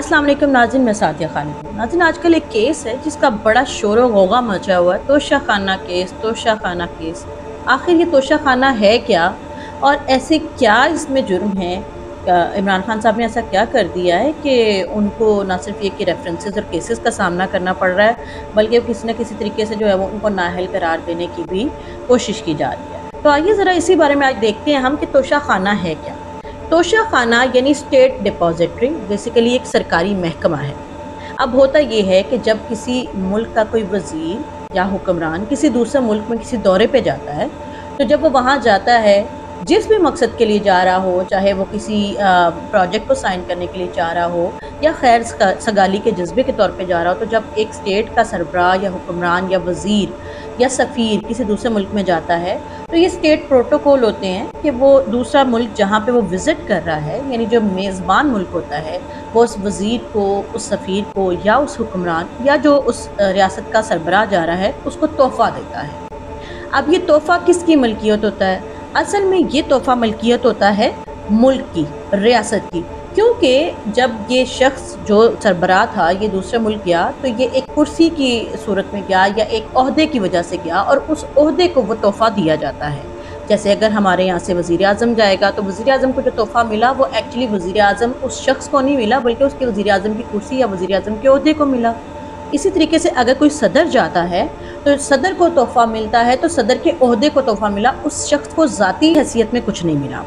अस्सलाम वालेकुम नाज़रीन, मैं सादिया खालिद हूँ। नाज़रीन, आजकल एक केस है जिसका बड़ा शोर व गौगा मचा हुआ है, तोशा खाना केस, तोशा खाना केस। आखिर ये तोशा खाना है क्या और ऐसे क्या इसमें जुर्म है? इमरान खान साहब ने ऐसा क्या कर दिया है कि उनको ना सिर्फ ये कि रेफरेंसेस और केसेस का सामना करना पड़ रहा है, बल्कि किसी न किसी तरीके से जो है वो उनको नाअहल करार देने की भी कोशिश की जा रही है। तो आइए ज़रा इसी बारे में आज देखते हैं हम कि तोशा खाना है क्या। तोशा खाना यानी स्टेट डिपॉजिटरी बेसिकली एक सरकारी महकमा है। अब होता ये है कि जब किसी मुल्क का कोई वज़ीर या हुक्मरान किसी दूसरे मुल्क में किसी दौरे पे जाता है, तो जब वो वहाँ जाता है जिस भी मकसद के लिए जा रहा हो, चाहे वो किसी प्रोजेक्ट को साइन करने के लिए जा रहा हो या खैर सगाली के जज्बे के तौर पे जा रहा हो, तो जब एक स्टेट का सरबराह या हुक्मरान या वज़ीर या सफ़ीर किसी दूसरे मुल्क में जाता है, तो ये स्टेट प्रोटोकॉल होते हैं कि वो दूसरा मुल्क जहाँ पे वो विज़िट कर रहा है, यानी जो मेज़बान मुल्क होता है, वो उस वज़ीर को, उस सफ़ीर को या उस हुक्मरान या जो उस रियासत का सरबराह जा रहा है उसको तोहफ़ा देता है। अब ये तोहफ़ा किसकी मलकियत होता है? असल में ये तोहफ़ा मलकियत होता है मुल्क की, रियासत की, क्योंकि जब ये शख्स जो सरबराह था ये दूसरे मुल्क गया तो ये एक कुर्सी की सूरत में गया या एक ओहदे की वजह से गया और उस ओहदे को वो तोहफ़ा दिया जाता है। जैसे अगर हमारे यहाँ से वज़ीर आज़म जाएगा तो वज़ीर आज़म को जो तोहफ़ा मिला वो एक्चुअली वज़ीर आज़म उस शख्स को नहीं मिला, बल्कि उसके वज़ीर आज़म की कुर्सी या वज़ीर आज़म के ओहदे को मिला। इसी तरीके से अगर कोई सदर जाता है तो सदर को तोहफ़ा मिलता है तो सदर के ओहदे को तोहफ़ा मिला, उस शख्स को ज़ाती हैसियत में कुछ नहीं मिला।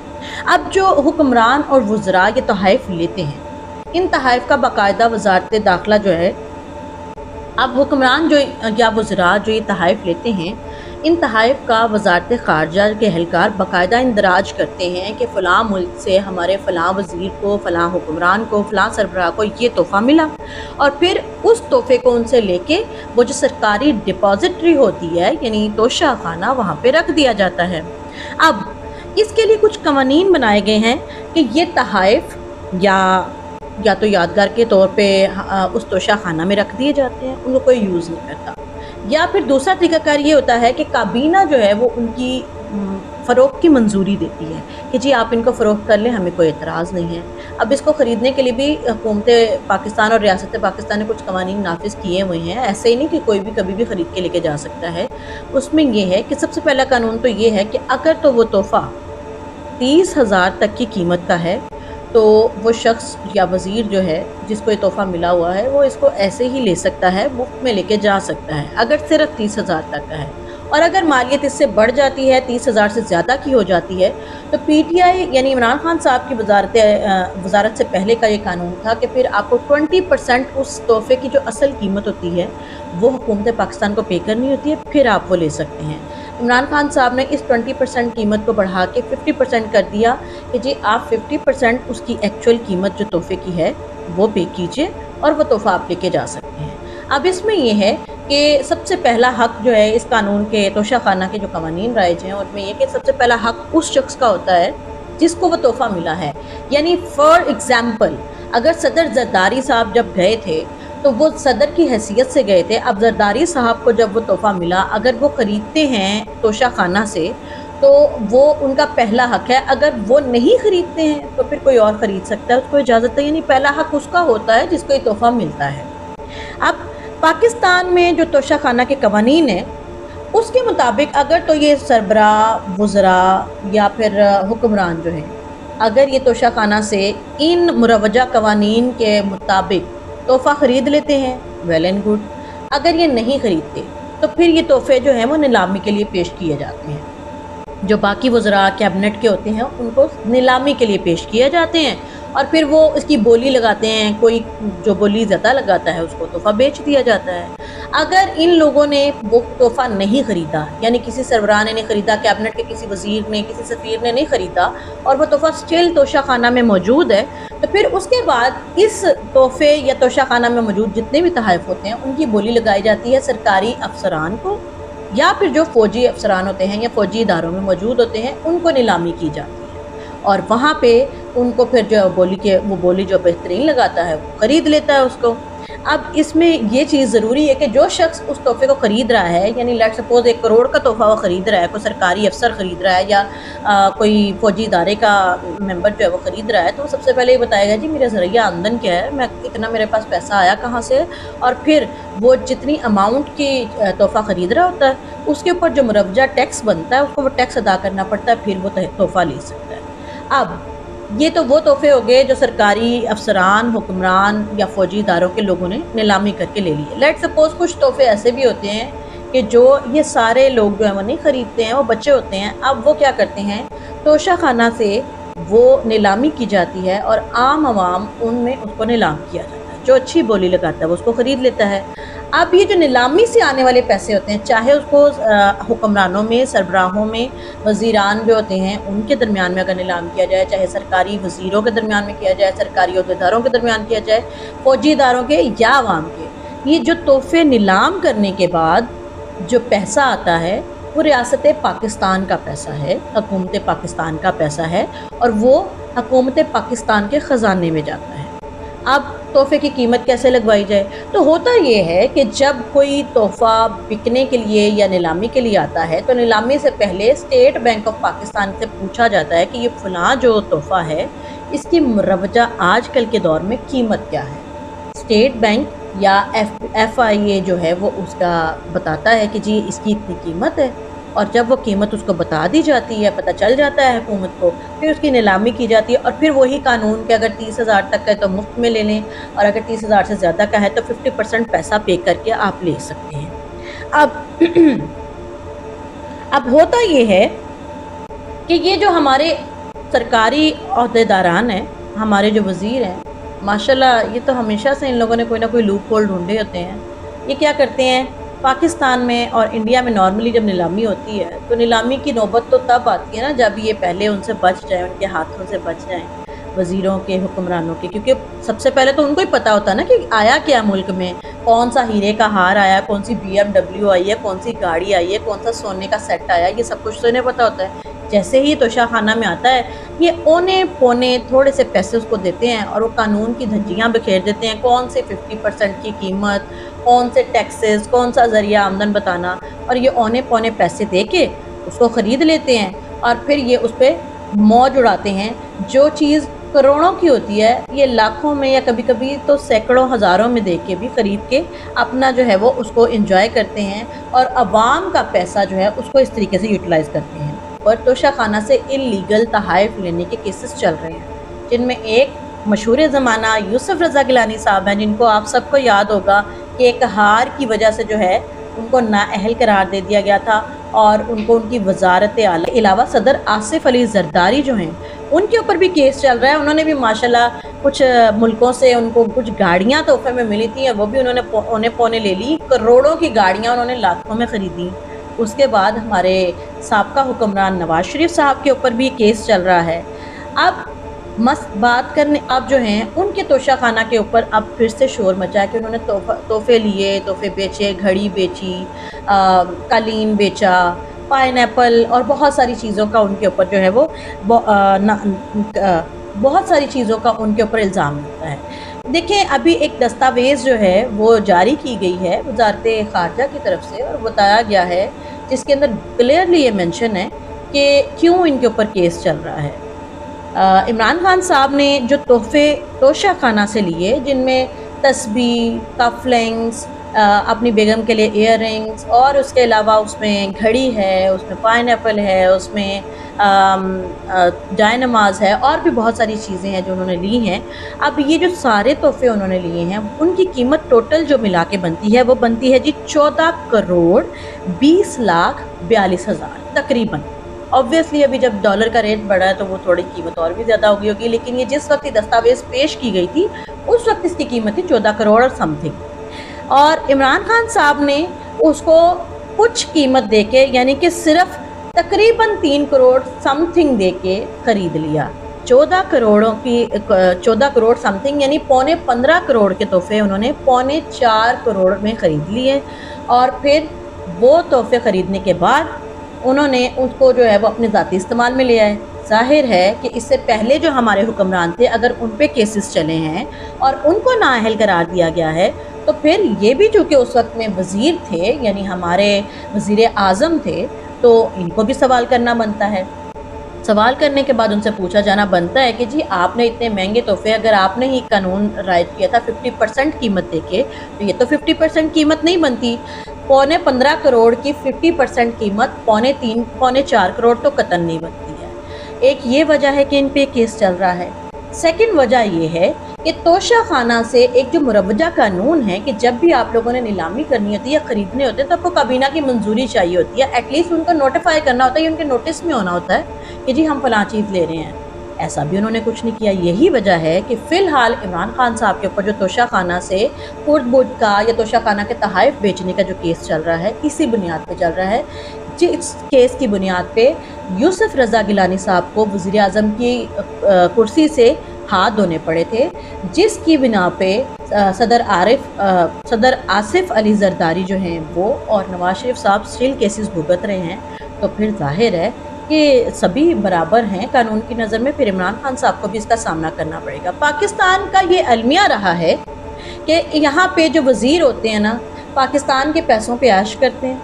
अब जो हुक्मरान और वज़रा ये तोहफ़ लेते हैं, इन तोहफ़ का बाकायदा वज़ारत दाखिला जो है, अब हुक्मरान जो या वज़रा जो ये तोहफ़ लेते हैं, इन तोहफ़ का वज़ारत ख़ारजा के एहलकार बाकायदा इंदराज करते हैं कि फ़लाँ मुल्क से हमारे फ़लाँ वज़ीर को, फ़लाँ हुक्मरान को, फ़लाँ सरबराह को ये तोहफ़ा मिला, और फिर उस तोहफ़े को उनसे लेके वो जो सरकारी डिपॉजिटरी होती है यानी तोशा खाना, वहाँ पे रख दिया जाता है। अब इसके लिए कुछ कवानीन बनाए गए हैं कि ये तोहफ़ या तो यादगार के तौर पे उस तोशा खाना में रख दिए जाते हैं, उनको कोई यूज़ नहीं करता, या फिर दूसरा तरीक़ाकार ये होता है कि काबीना जो है वो उनकी फ़रोख्त की मंजूरी देती है कि जी आप इनको फ़रोख्त कर लें, हमें कोई एतराज़ नहीं है। अब इसको ख़रीदने के लिए भी हुकूमत पाकिस्तान और रियासत पाकिस्तान ने कुछ कवानीन नाफिज़ किए हुए हैं। ऐसे ही नहीं कि कोई भी कभी भी ख़रीद के लेके जा सकता है। उसमें ये है कि सबसे पहला कानून तो ये है कि अगर तो वो तोहफ़ा 30,000 तक की कीमत का है तो वो शख्स या वज़ीर जो है जिसको ये तोहफ़ा मिला हुआ है वो इसको ऐसे ही ले सकता है, मुफ्त में लेके जा सकता है, अगर सिर्फ 30,000 तक का है। और अगर मालियत इससे बढ़ जाती है, 30,000 से ज़्यादा की हो जाती है, तो पीटीआई यानी इमरान खान साहब की वज़ारत से पहले का ये कानून था कि फिर आपको 20% उस तोहफ़े की जो असल कीमत होती है वो हुकूमत पाकिस्तान को पे करनी होती है, फिर आप वो ले सकते हैं। इमरान खान साहब ने इस 20% कीमत को बढ़ा के 50% कर दिया कि जी आप 50% उसकी एक्चुअल कीमत जो तोहफ़े की है वो पे कीजिए और वो तोहफ़ा आप लेके जा सकते हैं। अब इसमें ये है कि सबसे पहला हक़ जो है इस कानून के तोशा खाना के जो कवानीन राइज हैं उनमें ये कि सबसे पहला हक़ उस शख्स का होता है जिसको वो तोहफ़ा मिला है। यानी फ़ॉर एग्ज़ाम्पल अगर सदर ज़रदारी साहब जब गए थे तो वो सदर की हैसियत से गए थे। अब ज़रदारी साहब को जब वो तोहफ़ा मिला, अगर वो ख़रीदते हैं तोशा खाना से तो वो उनका पहला हक़ है। अगर वो नहीं ख़रीदते हैं तो फिर कोई और ख़रीद सकता है, उसको इजाज़त है, यानी पहला हक़ उसका होता है जिसको ये तोहफ़ा मिलता है। अब पाकिस्तान में जो तोशा खाना के कवानीन हैं उसके मुताबिक अगर तो ये सरबराह, वज़रा या फिर हुक्मरान जो हैं, अगर ये तोशा खाना से इन मुरवजा कवानीन के मुताबिक तोहफ़ा ख़रीद लेते हैं, वेल एंड गुड। अगर ये नहीं ख़रीदते तो फिर ये तोहफ़े जो हैं वो नीलामी के लिए पेश किए जाते हैं। जो बाकी वज़रा कैबिनेट के होते हैं उनको नीलामी के लिए पेश किए जाते हैं और फिर वो इसकी बोली लगाते हैं, कोई जो बोली ज़्यादा लगाता है उसको तोहफ़ा बेच दिया जाता है। अगर इन लोगों ने वो तोहफ़ा नहीं ख़रीदा, यानी किसी सरबराह ने नहीं ख़रीदा, कैबिनेट के किसी वज़ीर ने, किसी सफ़ीर ने नहीं ख़रीदा और वो तोहफ़ा स्टिल तोशा खाना में मौजूद है, तो फिर उसके बाद इस तोहफ़े या तोशा खाना में मौजूद जितने भी तोहफ़ होते हैं उनकी बोली लगाई जाती है सरकारी अफसरान को, या फिर जो फ़ौजी अफसरान होते हैं या फ़ौजी इदारों में मौजूद होते हैं उनको नीलामी की जाती है और वहाँ पे उनको फिर जो बोली जो बेहतरीन लगाता है वो ख़रीद लेता है उसको। اب اس میں یہ چیز ضروری ہے کہ جو شخص اس تحفے کو خرید رہا ہے، یعنی لیٹ سپوز 1 کروڑ کا تحفہ وہ خرید رہا ہے، کوئی سرکاری افسر خرید رہا ہے یا کوئی فوجی ادارے کا ممبر جو ہے وہ خرید رہا ہے، تو سب سے پہلے یہ بتائے گا جی میرا ذریعہ آمدن کیا ہے، میں اتنا میرے پاس پیسہ آیا کہاں سے، اور پھر وہ جتنی اماؤنٹ کی تحفہ خرید رہا ہوتا ہے اس کے اوپر جو مروجہ ٹیکس بنتا ہے اس کو وہ ٹیکس ادا کرنا پڑتا ہے، پھر وہ تحفہ لے سکتا ہے۔ اب یہ تو وہ تحفے ہو گئے جو سرکاری افسران، حکمران یا فوجی اداروں کے لوگوں نے نیلامی کر کے لے لیے۔ لیٹ سپوز کچھ تحفے ایسے بھی ہوتے ہیں کہ جو یہ سارے لوگ جو ہیں وہ نہیں خریدتے ہیں، وہ بچے ہوتے ہیں۔ اب وہ کیا کرتے ہیں، توشہ خانہ سے وہ نیلامی کی جاتی ہے اور عام عوام ان میں اس کو نیلام کیا جاتا ہے، جو اچھی بولی لگاتا ہے وہ اس کو خرید لیتا ہے۔ اب یہ جو نیلامی سے آنے والے پیسے ہوتے ہیں، چاہے اس کو حکمرانوں میں، سربراہوں میں، وزیران جو ہوتے ہیں ان کے درمیان میں اگر نیلام کیا جائے، چاہے سرکاری وزیروں کے درمیان میں کیا جائے، سرکاری عہدیداروں کے درمیان کیا جائے، فوجی اداروں کے یا عوام کے، یہ جو تحفے نیلام کرنے کے بعد جو پیسہ آتا ہے وہ ریاست پاکستان کا پیسہ ہے، حکومت پاکستان کا پیسہ ہے، اور وہ حکومت پاکستان کے خزانے میں جاتا ہے۔ اب تحفے کی قیمت کیسے لگوائی جائے؟ تو ہوتا یہ ہے کہ جب کوئی تحفہ بکنے کے لیے یا نیلامی کے لیے آتا ہے تو نیلامی سے پہلے اسٹیٹ بینک آف پاکستان سے پوچھا جاتا ہے کہ یہ فلاں جو تحفہ ہے اس کی مروجہ آج کل کے دور میں قیمت کیا ہے۔ اسٹیٹ بینک یا ایف آئی اے جو ہے وہ اس کا بتاتا ہے کہ جی اس کی اتنی قیمت ہے، اور جب وہ قیمت اس کو بتا دی جاتی ہے، پتہ چل جاتا ہے حکومت کو، پھر اس کی نیلامی کی جاتی ہے، اور پھر وہی قانون کہ اگر 30,000 تک کا ہے تو مفت میں لے لیں، اور اگر 30,000 سے زیادہ کا ہے تو 50% پیسہ پے کر کے آپ لے سکتے ہیں۔ اب ہوتا یہ ہے کہ یہ جو ہمارے سرکاری عہدیداران ہیں، ہمارے جو وزیر ہیں، ماشاءاللہ یہ تو ہمیشہ سے ان لوگوں نے کوئی نہ کوئی لوپ ہول ڈھونڈے ہوتے ہیں۔ یہ کیا کرتے ہیں، پاکستان میں اور انڈیا میں نارملی جب نیلامی ہوتی ہے تو نیلامی کی نوبت تو تب آتی ہے نا جب یہ پہلے ان سے بچ جائیں، ان کے ہاتھوں سے بچ جائیں، وزیروں کے، حکمرانوں کے، کیونکہ سب سے پہلے تو ان کو ہی پتہ ہوتا ہے نا کہ آیا کیا ملک میں، کون سا ہیرے کا ہار آیا، کون سی BMW آئی ہے، کون سی گاڑی آئی ہے، کون سا سونے کا سیٹ آیا، یہ سب کچھ تو انہیں پتہ ہوتا ہے۔ جیسے ہی توشہ خانہ میں آتا ہے یہ اونے پونے تھوڑے سے پیسے اس کو دیتے ہیں اور وہ قانون کی دھجیاں بکھیر دیتے ہیں، کون سے 50% کی قیمت، کون سے ٹیکسز، کون سا ذریعہ آمدن بتانا، اور یہ اونے پونے پیسے دے کے اس کو خرید لیتے ہیں، اور پھر یہ اس پہ موج اڑاتے ہیں۔ جو چیز کروڑوں کی ہوتی ہے یہ لاکھوں میں یا کبھی کبھی تو سینکڑوں ہزاروں میں دے کے بھی خرید کے اپنا جو ہے وہ اس کو انجوائے کرتے ہیں، اور عوام کا پیسہ جو ہے اس کو اس طریقے سے یوٹیلائز کرتے ہیں۔ اور توشہ خانہ سے اللیگل تحائف لینے کے کیسز چل رہے ہیں، جن میں ایک مشہور زمانہ یوسف رضا گیلانی صاحب ہیں، جن کو آپ سب کو یاد ہوگا کہ ایک ہار کی وجہ سے جو ہے ان کو نااہل قرار دے دیا گیا تھا، اور ان کو ان کی وزارت اعلیٰ علاوہ صدر آصف علی زرداری جو ہیں ان کے اوپر بھی کیس چل رہا ہے۔ انہوں نے بھی ماشاءاللہ کچھ ملکوں سے ان کو کچھ گاڑیاں تحفے میں ملی تھیں، وہ بھی انہوں نے اونے پونے لے لی، کروڑوں کی گاڑیاں انہوں نے لاکھوں میں خریدی۔ اس کے بعد ہمارے سابقہ حکمران نواز شریف صاحب کے اوپر بھی کیس چل رہا ہے۔ اب بات کرنے اب جو ہیں ان کے توشہ خانہ کے اوپر اب پھر سے شور مچا ہے کہ انہوں نے تحفے لیے، تحفے بیچے، گھڑی بیچی، قالین بیچا، پائن ایپل اور بہت ساری چیزوں کا ان کے اوپر جو ہے وہ بہت ساری چیزوں کا ان کے اوپر الزام ہوتا ہے۔ دیکھیں ابھی ایک دستاویز جو ہے وہ جاری کی گئی ہے وزارت خارجہ کی طرف سے، اور بتایا گیا ہے جس کے اندر کلیئرلی یہ مینشن ہے کہ کیوں ان کے اوپر کیس چل رہا ہے۔ عمران خان صاحب نے جو تحفے توشہ خانہ سے لیے، جن میں تسبیح، کف لنگس، اپنی بیگم کے لیے ایئر رنگس، اور اس کے علاوہ اس میں گھڑی ہے، اس میں پائن ایپل ہے، اس میں جائے نماز ہے، اور بھی بہت ساری چیزیں ہیں جو انہوں نے لی ہیں۔ اب یہ جو سارے تحفے انہوں نے لیے ہیں ان کی قیمت ٹوٹل جو ملا کے بنتی ہے وہ بنتی ہے جی 14 کروڑ 20 لاکھ 42 ہزار تقریباً۔ obviously ابھی جب ڈالر کا ریٹ بڑھا ہے تو وہ تھوڑی قیمت اور بھی زیادہ ہوگی، لیکن یہ جس وقت یہ دستاویز پیش کی گئی تھی اس وقت اس کی قیمت تھی 14 کروڑ اور سم تھنگ، اور عمران خان صاحب نے اس کو کچھ قیمت دے کے یعنی کہ صرف تقریباً 3 کروڑ سم تھنگ دے کے خرید لیا۔ 14 کروڑ سم تھنگ یعنی پونے 15 کروڑ کے تحفے انہوں نے پونے 4 کروڑ میں خرید لیے، اور پھر وہ تحفے خریدنے کے بعد انہوں نے اس کو جو ہے وہ اپنے ذاتی استعمال میں لیا ہے۔ ظاہر ہے کہ اس سے پہلے جو ہمارے حکمران تھے اگر ان پہ کیسز چلے ہیں اور ان کو نااہل قرار دیا گیا ہے तो फिर ये भी चूँकि उस वक्त में वज़ीर थे, यानी हमारे वज़ीर आज़म थे, तो इनको भी सवाल करना बनता है। सवाल करने के बाद उनसे पूछा जाना बनता है कि जी आपने इतने महंगे तोहफे, अगर आपने ही कानून राइज किया था 50% कीमत देके, तो ये तो 50% कीमत नहीं बनती। 15.25 करोड़ की 50% कीमत 3.25-4 करोड़ तो कतन नहीं बनती है। एक ये वजह है कि इन पे केस चल रहा है। सेकंड वजह ये है कि तोशा खाना से एक जो मुरवजा कानून है कि जब भी आप लोगों ने नीलामी करनी होती है या ख़रीदने होते हैं तो आपको काबीना की मंजूरी चाहिए होती है, एटलीस्ट उनको नोटिफाई करना होता है, या उनके नोटिस में होना होता है कि जी हम फलां चीज़ ले रहे हैं। ऐसा भी उन्होंने कुछ नहीं किया। यही वजह है कि फ़िलहाल इमरान खान साहब के ऊपर जो तोशा खाना से खुर्द-बुर्द का या तोशा खाना के तोहफ़े बेचने का जो केस चल रहा है, इसी बुनियाद पे चल रहा है। जिस केस की बुनियाद पे यूसुफ रज़ा गिलानी साहब को वज़ीर आज़म की कुर्सी से हाथ धोने पड़े थे, जिसकी बिना पे सदर आसिफ अली जरदारी जो हैं वो और नवाज शरीफ साहब स्टिल केसेस भुगत रहे हैं। तो फिर जाहिर है कि सभी बराबर हैं कानून की नज़र में, फिर इमरान खान साहब को भी इसका सामना करना पड़ेगा। पाकिस्तान का ये अलमिया रहा है कि यहाँ पे जो वज़ीर होते हैं ना, पाकिस्तान के पैसों पे ऐश करते हैं,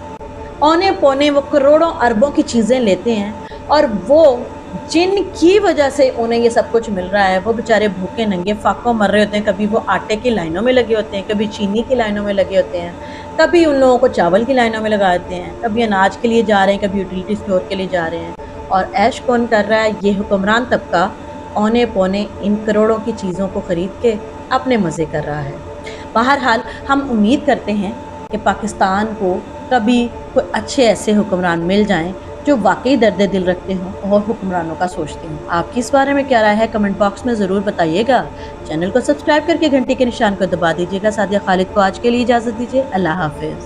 औने पौने वो करोड़ों अरबों की चीज़ें लेते हैं, और वो जिनकी वजह से उन्हें ये सब कुछ मिल रहा है वो बेचारे भूखे नंगे फाकों मर रहे होते हैं। कभी वो आटे की लाइनों में लगे होते हैं, कभी चीनी की लाइनों में लगे होते हैं, कभी उन लोगों को चावल की लाइनों में लगा देते हैं, कभी अनाज के लिए जा रहे हैं, कभी यूटिलिटी स्टोर के लिए जा रहे हैं। और ऐश कौन कर रहा है? ये हुक्मरान तबका औने पौने इन करोड़ों की चीज़ों को ख़रीद के अपने मज़े कर रहा है। बहरहाल हम उम्मीद करते हैं कि पाकिस्तान को कभी कोई अच्छे ऐसे हुक्मरान मिल जाएं जो वाकई दर्द दिल रखते हों और हुक्मरानों का सोचते हों। आपकी इस बारे में क्या राय है? कमेंट बॉक्स में ज़रूर बताइएगा। चैनल को सब्सक्राइब करके घंटी के निशान को दबा दीजिएगा। सादिया खालिद को आज के लिए इजाज़त दीजिए। अल्लाह हाफ़िज़।